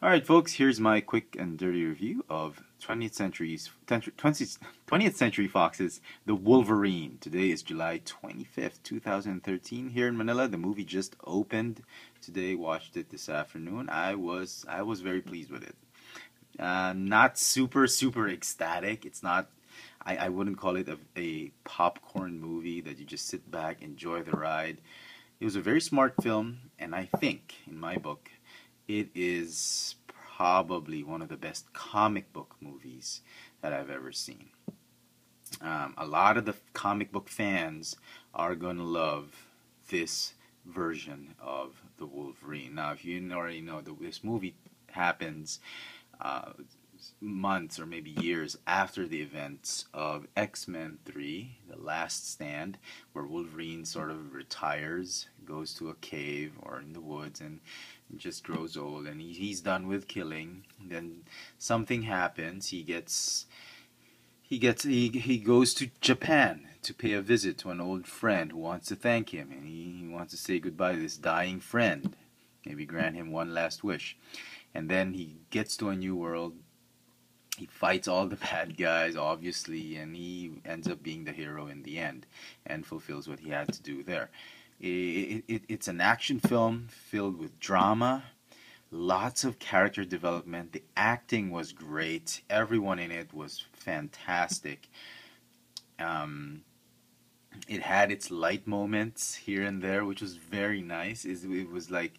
Alright, folks, here's my quick and dirty review of 20th Century Fox's The Wolverine. Today is July 25th, 2013. Here in Manila, the movie just opened today. Watched it this afternoon. I was very pleased with it. Not super ecstatic. It's not. I wouldn't call it a popcorn movie that you just sit back, enjoy the ride. It was a very smart film, and I think, in my book, it is probably one of the best comic book movies that I've ever seen. A lot of the comic book fans are going to love this version of the Wolverine. Now, if you already know, this movie happens uh, months or maybe years after the events of X-Men 3, The Last Stand, where Wolverine sort of retires, goes to a cave or in the woods, and just grows old, and he's done with killing. Then something happens. He goes to Japan to pay a visit to an old friend who wants to thank him, and he wants to say goodbye to this dying friend, maybe grant him one last wish. And then he gets to a new world. He fights all the bad guys, obviously, and he ends up being the hero in the end and fulfills what he had to do there. It's an action film filled with drama, lots of character development. The acting was great. Everyone in it was fantastic. Um, it had its light moments here and there, which was very nice. It was like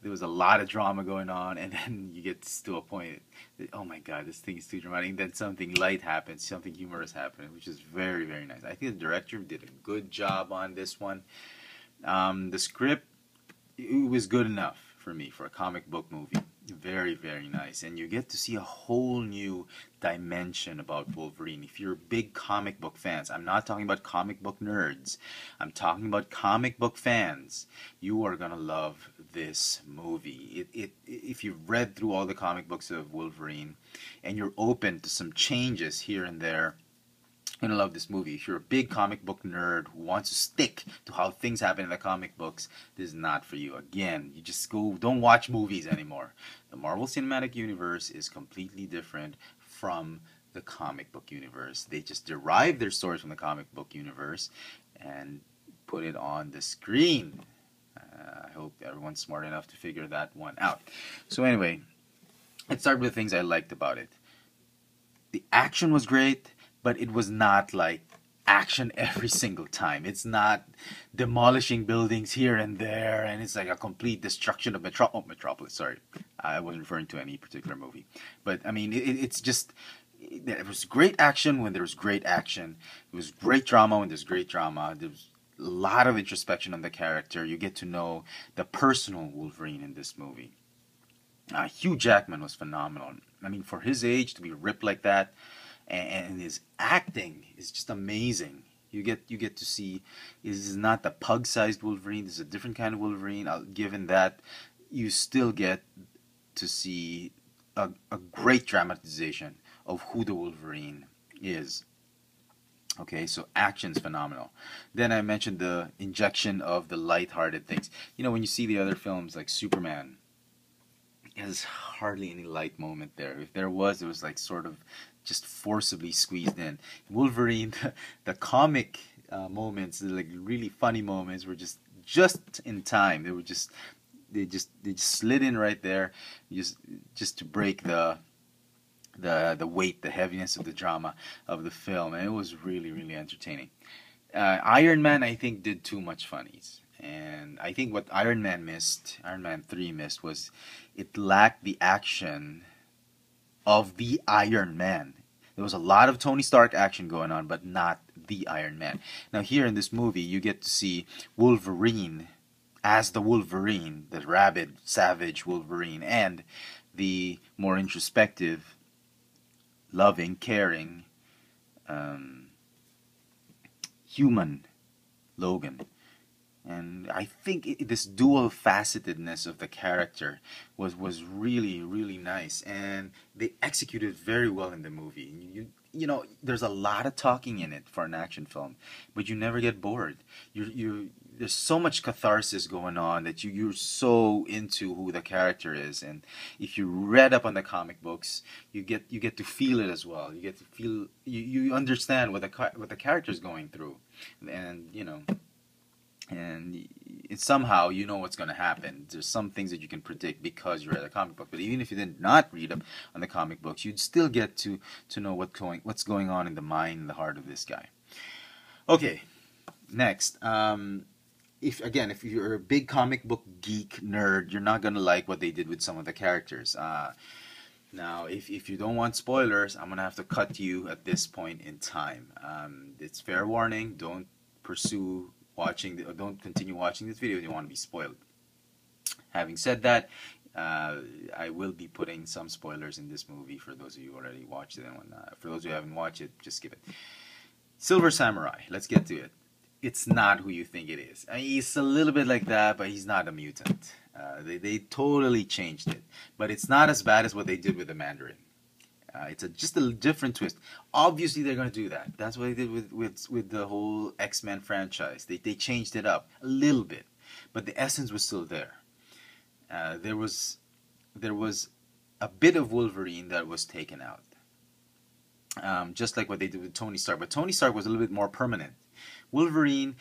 there was a lot of drama going on, and then you get to a point that, oh my god, this thing is too dramatic. And then something light happens, something humorous happens, which is very nice. I think the director did a good job on this one. The script, it was good enough for me for a comic book movie. Very nice. And you get to see a whole new dimension about Wolverine. If you're big comic book fans, I'm not talking about comic book nerds, I'm talking about comic book fans, you are going to love this movie. If you've read through all the comic books of Wolverine and you're open to some changes here and there, you're gonna love this movie. If you're a big comic book nerd who wants to stick to how things happen in the comic books, this is not for you. Again, you just don't watch movies anymore. The Marvel Cinematic Universe is completely different from the comic book universe. They just derive their stories from the comic book universe and put it on the screen. I hope everyone's smart enough to figure that one out. So anyway, let's start with the things I liked about it. The action was great, but it was not like action every single time. It's not demolishing buildings here and there, and it's like a complete destruction of Metropolis. Sorry, I wasn't referring to any particular movie, but I mean, it's just there was great action when there was great action. It was great drama when there's great drama. There was a lot of introspection on the character. You get to know the personal Wolverine in this movie. Hugh Jackman was phenomenal. I mean, for his age to be ripped like that, and his acting is just amazing. You get to see this is not the pug-sized Wolverine. This is a different kind of Wolverine. Given that, you still get to see a great dramatization of who the Wolverine is. Okay, so action's phenomenal. Then I mentioned the injection of the light-hearted things. You know, when you see the other films like Superman, there's hardly any light moment there. If there was, it was like sort of just forcibly squeezed in. Wolverine, the comic moments, the like really funny moments, were just in time. They just slid in right there, just to break the weight, the heaviness of the drama of the film, and it was really entertaining. Iron Man, I think, did too much funnies. And I think what Iron Man 3 missed, was it lacked the action of the Iron Man. There was a lot of Tony Stark action going on, but not the Iron Man. Now here in this movie, you get to see Wolverine as the Wolverine, the rabid, savage Wolverine, and the more introspective, loving, caring, human Logan. And I think this dual facetedness of the character was really nice, and they executed very well in the movie. You know, there's a lot of talking in it for an action film, but you never get bored. You there's so much catharsis going on that you're so into who the character is, and if you read up on the comic books, you get to feel it as well. You get to feel you understand what the character is going through, and and it's somehow you know what's going to happen. There's some things that you can predict because you read a comic book, but even if you did not read up on the comic books, you'd still get to know what's going on in the mind and the heart of this guy. Okay, next. If you're a big comic book geek nerd, you're not gonna like what they did with some of the characters. Now, if you don't want spoilers, I'm gonna have to cut you at this point in time. It's fair warning. Don't continue watching this video if you want to be spoiled. Having said that, I will be putting some spoilers in this movie for those of you who already watched it and whatnot. For those who haven't watched it, just skip it. Silver Samurai. Let's get to it. It's not who you think it is. I mean, he's a little bit like that, but he's not a mutant. They totally changed it. But it's not as bad as what they did with the Mandarin. It's just a different twist. Obviously, they're going to do that. That's what they did with the whole X-Men franchise. They changed it up a little bit, but the essence was still there. There was a bit of Wolverine that was taken out, just like what they did with Tony Stark. But Tony Stark was a little bit more permanent. Wolverine,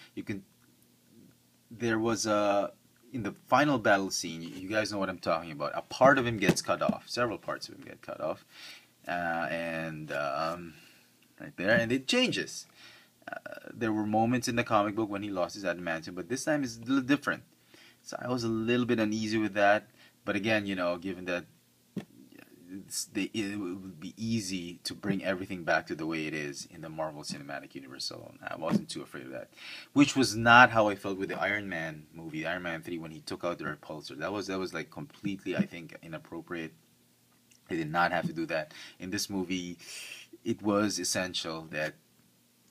there was in the final battle scene, you guys know what I'm talking about. A part of him gets cut off. Several parts of him get cut off. Right there, and it changes. There were moments in the comic book when he lost his adamantium, but this time it's a little different. So I was a little bit uneasy with that. But again, given that it would be easy to bring everything back to the way it is in the Marvel Cinematic Universe, so I wasn't too afraid of that. Which was not how I felt with the Iron Man movie, Iron Man 3, when he took out the repulsor. That was like completely, I think, inappropriate. They did not have to do that. In this movie, it was essential that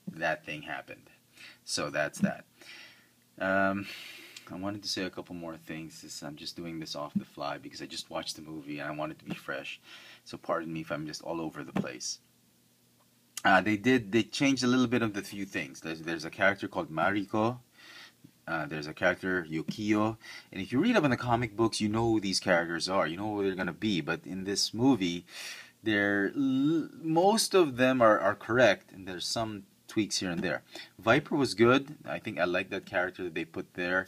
that thing happened. So that's that. I wanted to say a couple more things. I'm just doing this off the fly because I just watched the movie and I want it to be fresh. So pardon me if I'm just all over the place. They changed a little bit of the few things. There's a character called Mariko. There's a character, Yukio. And if you read up in the comic books, you know who these characters are. You know who they're going to be. But in this movie, most of them are correct. And there's some tweaks here and there. Viper was good. I think I like that character that they put there.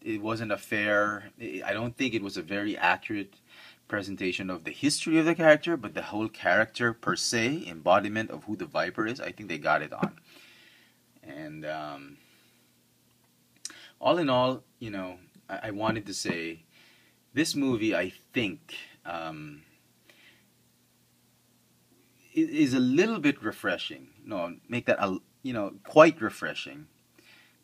It wasn't a fair, I don't think it was a very accurate presentation of the history of the character, but the whole character per se, embodiment of who the Viper is, I think they got it on. And all in all, I wanted to say this movie, I think, is a little bit refreshing. No, make that quite refreshing,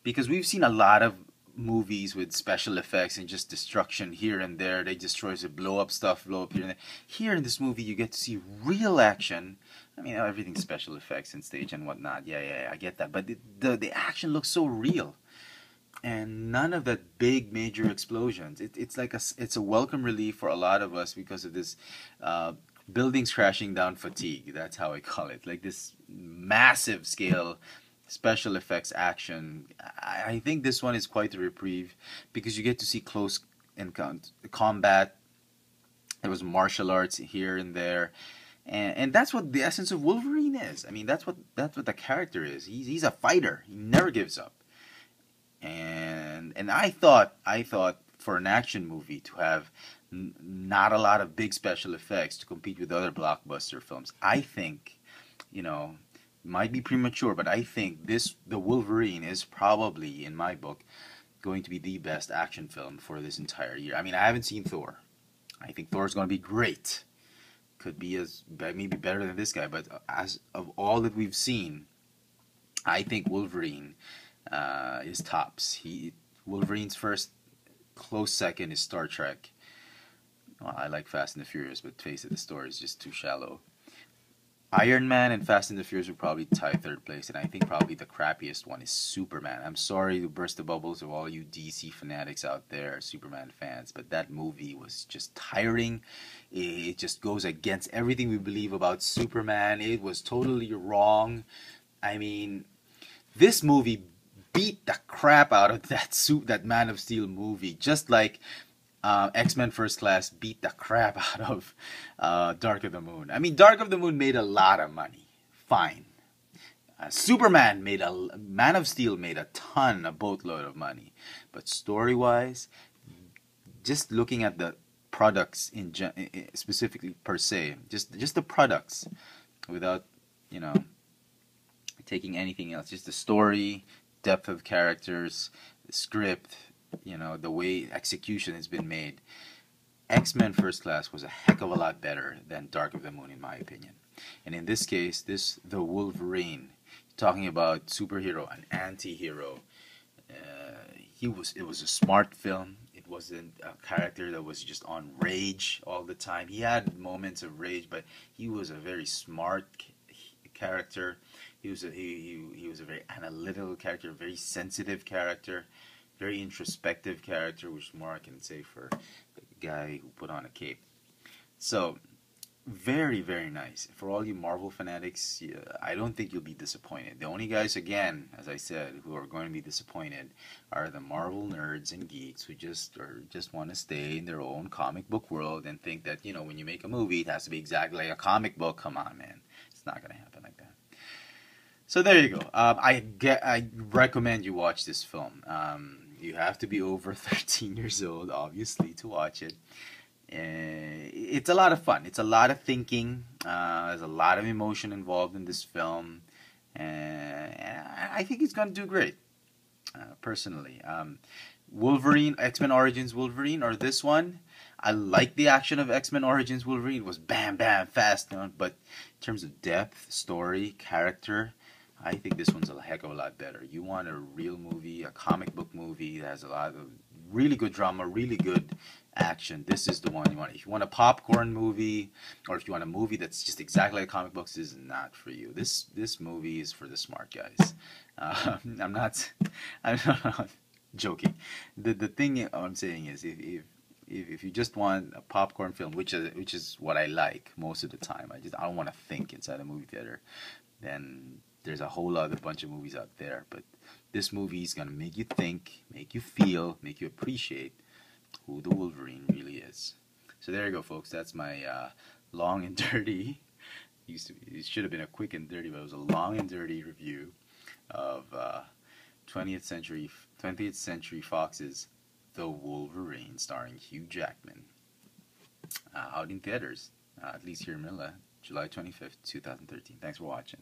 because we've seen a lot of movies with special effects and just destruction here and there. They destroy it, blow up stuff, blow up here and there. Here in this movie, you get to see real action. I mean, everything's special effects and stage and whatnot. Yeah, I get that. But the action looks so real, and none of that big major explosions. It's like it's a welcome relief for a lot of us because of this. Buildings crashing down fatigue. That's how I call it. Like this massive scale special effects action. I think this one is quite a reprieve because you get to see close combat. There was martial arts here and there, and that's what the essence of Wolverine is. I mean, that's what the character is. He's a fighter. He never gives up. And I thought for an action movie to have not a lot of big special effects to compete with other blockbuster films, I think, might be premature, but I think the Wolverine is probably, in my book, going to be the best action film for this entire year. I mean, I haven't seen Thor. I think Thor's going to be great. Could be maybe better than this guy, but as of all that we've seen, I think Wolverine is tops. Wolverine's first, close second is Star Trek. Well, I like Fast and the Furious, but face it, the story is just too shallow. Iron Man and Fast and the Furious would probably tie third place, and I think probably the crappiest one is Superman. I'm sorry to burst the bubbles of all you DC fanatics out there, Superman fans, but that movie was just tiring. It just goes against everything we believe about Superman. It was totally wrong. I mean, this movie beat the crap out of that Man of Steel movie, just like X-Men First Class beat the crap out of Dark of the Moon. I mean, Dark of the Moon made a lot of money. Fine. Man of Steel made a boatload of money. But story-wise, just looking at the products specifically per se, just the products, without, you know, taking anything else, just the story, depth of characters, the script, the way execution has been made. X-Men First Class was a heck of a lot better than Dark of the Moon, in my opinion. And in this case, the Wolverine, talking about superhero, an anti-hero. It was a smart film. It wasn't a character that was just on rage all the time. He had moments of rage, but he was a very smart character. He was a very analytical character, very sensitive character, very introspective character, which more I can say for the guy who put on a cape. So, very, very nice. For all you Marvel fanatics, I don't think you'll be disappointed. The only guys, again, as I said, who are going to be disappointed are the Marvel nerds and geeks who just want to stay in their own comic book world and think that, when you make a movie, it has to be exactly like a comic book. Come on, man. It's not going to happen like that. So there you go. I recommend you watch this film. You have to be over 13 years old, obviously, to watch it. It's a lot of fun. It's a lot of thinking. There's a lot of emotion involved in this film. And I think it's going to do great, personally. Wolverine, X-Men Origins Wolverine, or this one, I like the action of X-Men Origins Wolverine. It was bam, bam, fast. But in terms of depth, story, character, I think this one's a heck of a lot better. You want a real movie, a comic book movie that has a lot of really good drama, really good action. This is the one you want. If you want a popcorn movie, or if you want a movie that's just exactly like comic books, this is not for you. This movie is for the smart guys. I'm not joking. The thing I'm saying is, if you just want a popcorn film, which is what I like most of the time, I don't want to think inside a movie theater, then there's a whole other bunch of movies out there. But this movie is going to make you think, make you feel, make you appreciate who the Wolverine really is. So there you go, folks. That's my long and dirty. It should have been a quick and dirty, but it was a long and dirty review of 20th Century Fox's The Wolverine, starring Hugh Jackman. Out in theaters, at least here in Manila, July 25th, 2013. Thanks for watching.